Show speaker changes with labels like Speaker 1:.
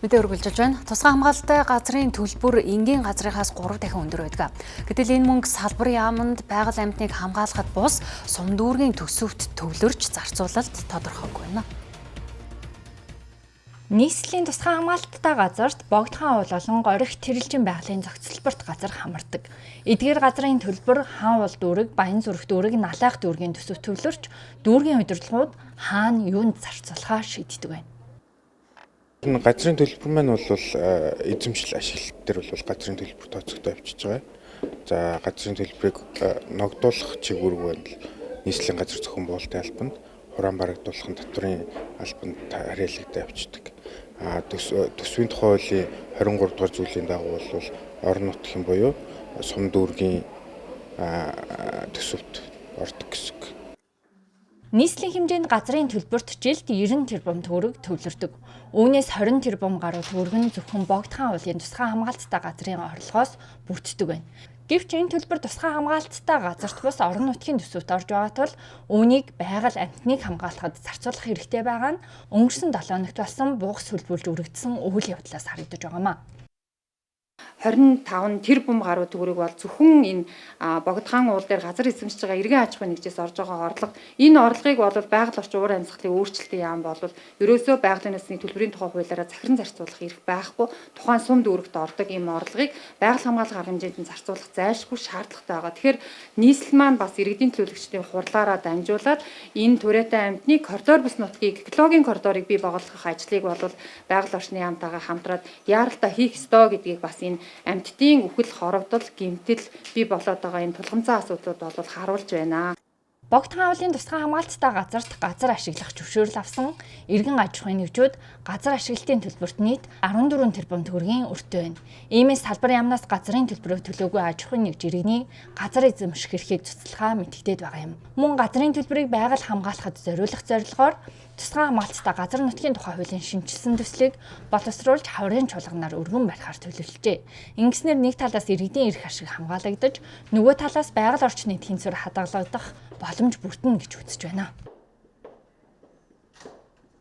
Speaker 1: Мэдээ үргэлжилж байна. Тусгай хамгаалалттай газрын төлбөр энгийн газрынхаас 3 дахин өндөр байдаг. Гэтэл энэ мөнгө салбарын яамд байгаль амьтныг хамгаалахад бус сум дүүргийн төсөвт төвлөрч зарцуулалт тодорхойгүй байна.
Speaker 2: Нийслэлийн тусгай хамгаалалттай газарт богдхан уул болон горих тэрэлжин байгалийн зохицолборт газар хамардаг. Эдгээр газрын төлбөр хаан уул дүүрэг, баян зүрх дүүрэг, налайх дүүргийн төсөвт төвлөрч дүүргийн удирдлагууд хаана юунд зарцуулахаа шийддэг байна.
Speaker 3: Газрын төлбөр маань бол эзэмшил ашиглалт дээр бол газрын төлбөр тооцогдоо авчиж байгаа. За газрын төлбөрийг ногдуулах чиглэл бол нийслэлийн газар зохион байгуулалтын албанд, хураан барагдуулахын татврын албанд хариалагдаж авчдаг. Төсвийн тухай хуулийн 23 дугаар зүйлийн дагуу бол орон нутгийн буюу сум дүүргийн төсөвт ордог гэсэн.
Speaker 2: Нийслэлийн хэмжээнд газрын төлбөрт жилд 90 тэрбум төгрөг төвлөрдөг. Үүнээс 20 тэрбум гаруй төгрөг нь зөвхөн богдхан уулын тусгай хамгаалалттай газрын орлогоос бүрддэг байна. Гэвч энэ төлбөр тусгай хамгаалалттай газарт бус орон нутгийн төсөвт орж байгаа тул үүнийг байгаль амьтныг хамгаалахад зарцуулах хэрэгтэй байгаа нь өнгөрсөн 7 хоногт болсон буух сүлбүүлж үргэлжсэн үйл явдлаас харагдаж байгаамаа.
Speaker 4: 25 тэрбум гаруй төгрөг бол зөвхөн энэ богдхан уул дээр газар эзэмшиж байгаа иргэн аж ахуйн нэгжээс орж байгаа орлого. Энэ орлогыг бол байгаль орчин уур амьсгалын өөрчлөлтийн яам бол ерөөсөө байгалийн насны төлбөрийн тухай хуулиараа захиран зарцуулах эрх байхгүй. Тухайн сум дүүрэгт ордог ийм орлогыг байгаль хамгаалах арга хэмжээнд нь зарцуулах зайлшгүй шаардлагатай байгаа. Тэгэхээр нийслэл маань бас иргэдийн төлөөлөгчдийн хурлаараа дамжуулаад энэ түрээтэй амьтныг коридор бус нутгийг экологийн коридорыг бий болгох ажлыг бол байгаль орчны яамтайгаа хамтраад яаралтай хийх ёстой гэдгийг бас энэ амьтдын үхэл хорогдол гэмтэл бий болоод байгаа энэ тулгамцаа асуудлууд бол харуулж байна.
Speaker 2: Богдхан уулын тусгай хамгаалалттай газарт газар ашиглах зөвшөөрөл авсан иргэн аж ахуйн нэгжүүд газар ашиглалтын төлбөрт нийт 14 тэрбум төгрөгийн өртөө байна. Иймээс салбар яамнаас газрын төлбөрөөр төлөөгүй аж ахуйн нэгж иргэний газар эзэмших эрхийг цуцлахаа мэдэгдээд байгаа юм. Мөн газрын төлбөрийг байгаль хамгаалахад зориулах зорилгоор тусгай хамгаалалттай газар нутгийн тухай хуулийн шинжилсэн төслийг боловсруулж хаврын чуулганаар өргөн барихаар төлөвлөжээ. Ингэснээр нэг талаас иргэдийн эрх ашиг хамгаалагдаж, нөгөө талаас байгаль орчны тэнцвэр хадгалагдах боломж бүрдэнэ гэж үзэж байна.